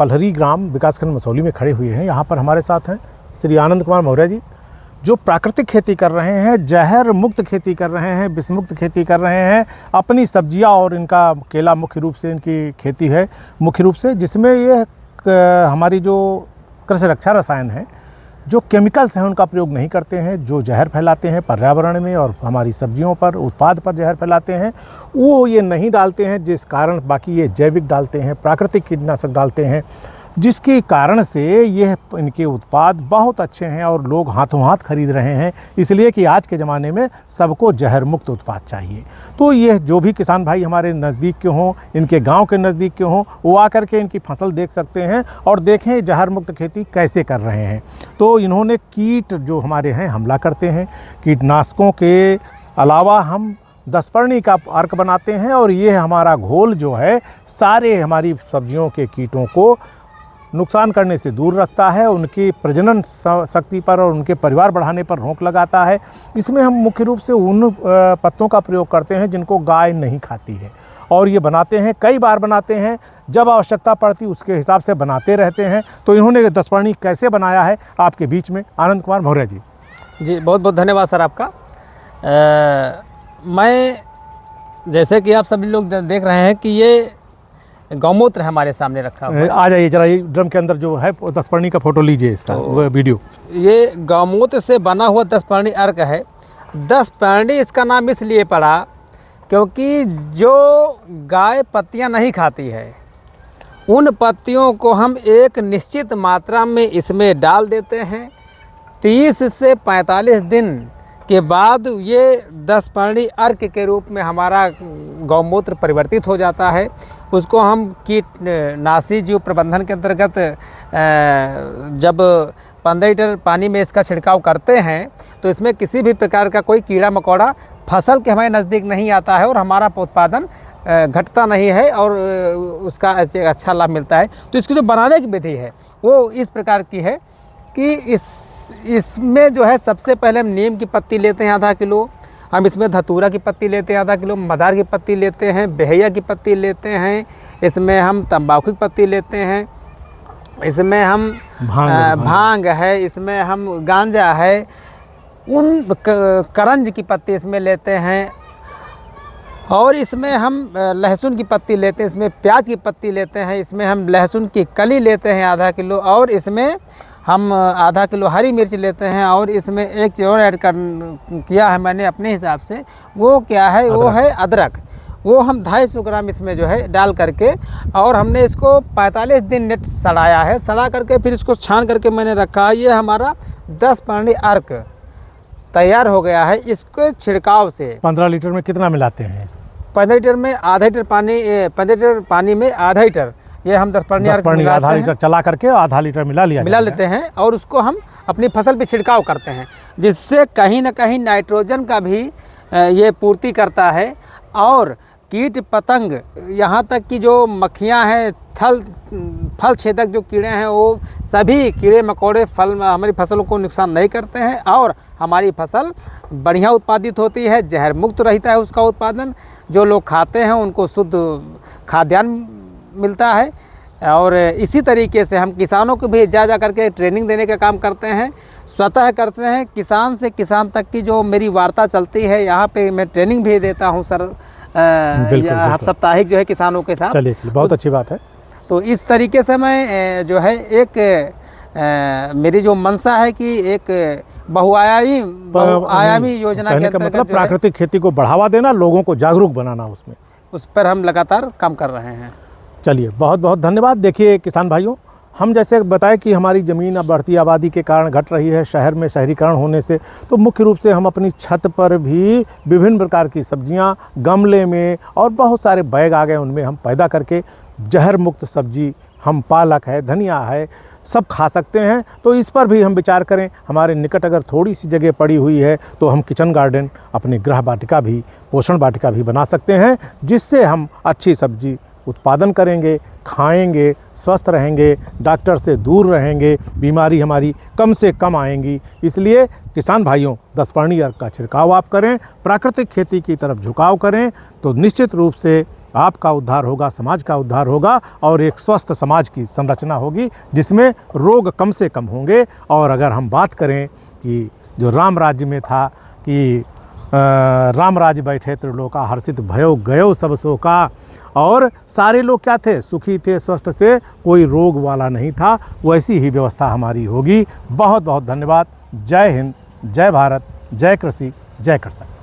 पलहरी ग्राम विकासखंड मसौली में खड़े हुए हैं। यहाँ पर हमारे साथ हैं श्री आनंद कुमार मौर्य जी, जो प्राकृतिक खेती कर रहे हैं, जहर मुक्त खेती कर रहे हैं, विष मुक्त खेती कर रहे हैं। अपनी सब्जियां और इनका केला मुख्य रूप से इनकी खेती है, मुख्य रूप से, जिसमें ये हमारी जो कृषि रक्षा रसायन है, जो केमिकल्स हैं, उनका प्रयोग नहीं करते हैं, जो जहर फैलाते हैं पर्यावरण में और हमारी सब्जियों पर, उत्पाद पर जहर फैलाते हैं, वो ये नहीं डालते हैं। जिस कारण बाकी ये जैविक डालते हैं, प्राकृतिक कीटनाशक डालते हैं, जिसके कारण से ये इनके उत्पाद बहुत अच्छे हैं और लोग हाथों हाथ खरीद रहे हैं, इसलिए कि आज के ज़माने में सबको जहर मुक्त उत्पाद चाहिए। तो ये जो भी किसान भाई हमारे नज़दीक के हों, इनके गांव के नज़दीक के हों, वो आकर के इनकी फसल देख सकते हैं और देखें जहर मुक्त खेती कैसे कर रहे हैं। तो इन्होंने कीट जो हमारे हैं हमला करते हैं, कीटनाशकों के अलावा हम 10 पर्णी का अर्क बनाते हैं और ये हमारा घोल जो है सारे हमारी सब्जियों के कीटों को नुकसान करने से दूर रखता है, उनकी प्रजनन शक्ति पर और उनके परिवार बढ़ाने पर रोक लगाता है। इसमें हम मुख्य रूप से उन पत्तों का प्रयोग करते हैं जिनको गाय नहीं खाती है, और ये बनाते हैं, कई बार बनाते हैं, जब आवश्यकता पड़ती उसके हिसाब से बनाते रहते हैं। तो इन्होंने 10 पर्णी कैसे बनाया है आपके बीच में आनंद कुमार मौर्य जी। जी बहुत बहुत धन्यवाद सर आपका। मैं जैसे कि आप सभी लोग देख रहे हैं कि ये गौमूत्र हमारे सामने रखा हुआ है। आ जाइए जरा, ये ड्रम के अंदर जो है 10 पर्णी का फोटो लीजिए, इसका वीडियो। ये गौमूत्र से बना हुआ 10 पर्णी अर्क है। 10 पर्णी इसका नाम इसलिए पड़ा क्योंकि जो गाय पत्तियां नहीं खाती है, उन पत्तियों को हम एक निश्चित मात्रा में इसमें डाल देते हैं। 30 से 45 दिन के बाद ये 10 पर्णी अर्क के रूप में हमारा गौमूत्र परिवर्तित हो जाता है। उसको हम कीटनाशी जीव प्रबंधन के अंतर्गत जब 15 लीटर पानी में इसका छिड़काव करते हैं तो इसमें किसी भी प्रकार का कोई कीड़ा मकोड़ा फसल के हमारे नज़दीक नहीं आता है और हमारा उत्पादन घटता नहीं है और उसका अच्छा लाभ मिलता है। तो इसकी जो बनाने की विधि है वो इस प्रकार की है कि इसमें जो है सबसे पहले हम नीम की पत्ती लेते हैं आधा किलो, हम इसमें धतूरा की पत्ती लेते हैं आधा किलो, मदार की पत्ती लेते हैं, बेहैया की पत्ती लेते हैं, इसमें हम तंबाकू की पत्ती लेते हैं, इसमें हम भांग है, इसमें हम गांजा है, उन करंज की पत्ती इसमें लेते हैं, और इसमें हम लहसुन की पत्ती लेते हैं, इसमें प्याज की पत्ती लेते हैं, इसमें हम लहसुन की कली लेते हैं आधा किलो, और इसमें हम आधा किलो हरी मिर्च लेते हैं, और इसमें एक चीज़ और ऐड किया है मैंने अपने हिसाब से, वो क्या है, वो है अदरक। वो हम 250 ग्राम इसमें जो है डाल करके, और हमने इसको 45 दिन नेट सड़ाया है। सड़ा करके फिर इसको छान करके मैंने रखा। ये हमारा 10 पर्णी अर्क तैयार हो गया है। इसके छिड़काव से 15 लीटर में कितना मिलाते हैं? 15 लीटर में आधा लीटर पानी, 15 लीटर पानी में आधा लीटर ये हम 10 पर्णी आधा लीटर चला करके आधा लीटर मिला लेते हैं, और उसको हम अपनी फसल पे छिड़काव करते हैं, जिससे कहीं ना कहीं नाइट्रोजन का भी ये पूर्ति करता है। और कीट पतंग, यहाँ तक कि जो मक्खियाँ हैं, फल छेदक जो कीड़े हैं, वो सभी कीड़े मकोड़े हमारी फसलों को नुकसान नहीं करते हैं और हमारी फसल बढ़िया उत्पादित होती है, जहर मुक्त रहता है उसका उत्पादन। जो लोग खाते हैं उनको शुद्ध खाद्यान्न मिलता है। और इसी तरीके से हम किसानों को भी जा करके ट्रेनिंग देने का काम करते हैं, स्वतः करते हैं। किसान से किसान तक की जो मेरी वार्ता चलती है, यहाँ पे मैं ट्रेनिंग भी देता हूँ सर, साप्ताहिक जो है किसानों के साथ। चलिए बहुत अच्छी बात है। तो इस तरीके से मैं जो है एक मेरी जो मंशा है कि एक बहुआयामी योजना के अंतर्गत मतलब प्राकृतिक खेती को बढ़ावा देना, लोगों को जागरूक बनाना, उसमें उस पर हम लगातार काम कर रहे हैं। चलिए बहुत बहुत धन्यवाद। देखिए किसान भाइयों, हम जैसे बताएं कि हमारी ज़मीन अब बढ़ती आबादी के कारण घट रही है, शहर में शहरीकरण होने से, तो मुख्य रूप से हम अपनी छत पर भी विभिन्न प्रकार की सब्जियां गमले में और बहुत सारे बैग आ गए, उनमें हम पैदा करके जहर मुक्त सब्जी, हम पालक है, धनिया है, सब खा सकते हैं। तो इस पर भी हम विचार करें। हमारे निकट अगर थोड़ी सी जगह पड़ी हुई है तो हम किचन गार्डन, अपने गृह वाटिका भी, पोषण वाटिका भी बना सकते हैं, जिससे हम अच्छी सब्जी उत्पादन करेंगे, खाएंगे, स्वस्थ रहेंगे, डॉक्टर से दूर रहेंगे, बीमारी हमारी कम से कम आएंगी। इसलिए किसान भाइयों, 10 पर्णी अर्क का छिड़काव आप करें, प्राकृतिक खेती की तरफ झुकाव करें, तो निश्चित रूप से आपका उद्धार होगा, समाज का उद्धार होगा और एक स्वस्थ समाज की संरचना होगी जिसमें रोग कम से कम होंगे। और अगर हम बात करें कि जो राम राज्य में था कि राम राज्य बैठे त्रिलोका हर्षित भयो गयो सब शोका, और सारे लोग क्या थे, सुखी थे, स्वस्थ थे, कोई रोग वाला नहीं था। वैसी ही व्यवस्था हमारी होगी। बहुत बहुत धन्यवाद। जय हिंद, जय भारत, जय कृषि, जय कृषक।